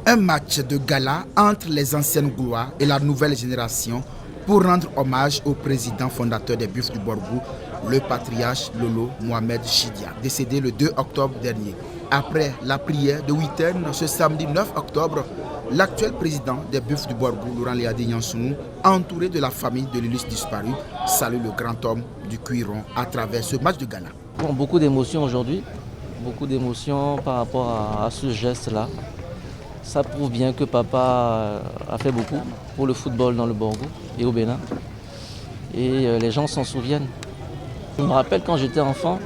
Un match de gala entre les anciennes gloires et la nouvelle génération pour rendre hommage au président fondateur des Buffs du Borgou, le patriarche Lolo Mohamed Chidia, décédé le 2 octobre dernier. Après la prière de Witten ce samedi 9 octobre, l'actuel président des Buffs du Borgou, Laurent Léadé Yansounou, entouré de la famille de l'illustre disparu, salue le grand homme du cuiron à travers ce match de gala. Bon, beaucoup d'émotions aujourd'hui, beaucoup d'émotions par rapport à ce geste-là. Ça prouve bien que papa a fait beaucoup pour le football dans le Borgou et au Bénin. Et les gens s'en souviennent. Je me rappelle quand j'étais enfant,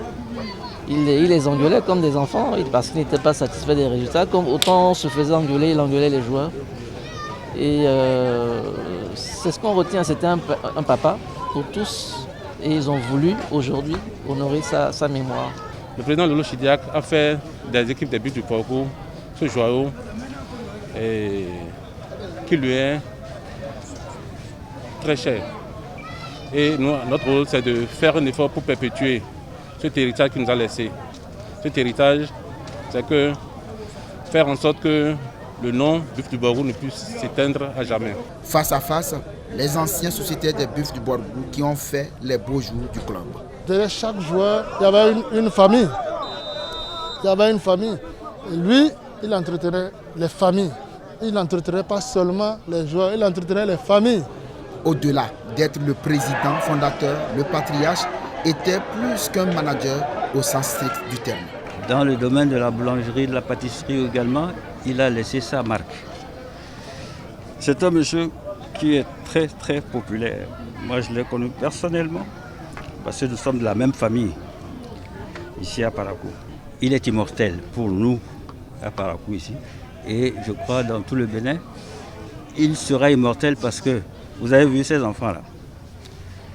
il les engueulait comme des enfants parce qu'il n'était pas satisfait des résultats. Comme autant on se faisait engueuler, il engueulait les joueurs. Et c'est ce qu'on retient, c'était un papa pour tous. Et ils ont voulu aujourd'hui honorer sa mémoire. Le président Lolo Chidia a fait des équipes des Buffs du Borgou ce joyau et qui lui est très cher. Et nous, notre rôle, c'est de faire un effort pour perpétuer cet héritage qu'il nous a laissé. Cet héritage, c'est que faire en sorte que le nom Buffs du Borgou ne puisse s'éteindre à jamais. Face à face, les anciens sociétaires des Buffs du Borgou qui ont fait les beaux jours du club. Derrière chaque joueur, il y avait une famille. Il y avait une famille. Et lui, il entretenait les familles. Il n'entretenait pas seulement les joueurs, il entretenait les familles. Au-delà d'être le président fondateur, le patriarche était plus qu'un manager au sens strict du terme. Dans le domaine de la boulangerie, de la pâtisserie également, il a laissé sa marque. C'est un monsieur qui est très très populaire. Moi je l'ai connu personnellement parce que nous sommes de la même famille ici à Parakou. Il est immortel pour nous à Parakou ici et je crois dans tout le Bénin. Il sera immortel parce que vous avez vu ces enfants-là.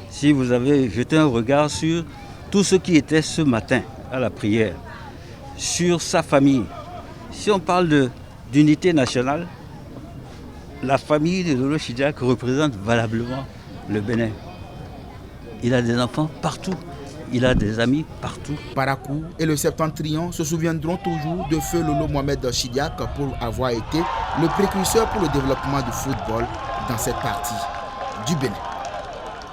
Si vous avez jeté un regard sur tout ce qui était ce matin à la prière, sur sa famille, si on parle d'unité nationale, la famille de Lolo Chidia représente valablement le Bénin. Il a des enfants partout, il a des amis partout. Parakou et le Septentrion se souviendront toujours de feu Lolo Mohamed Chidia pour avoir été le précurseur pour le développement du football dans cette partie du Bénin.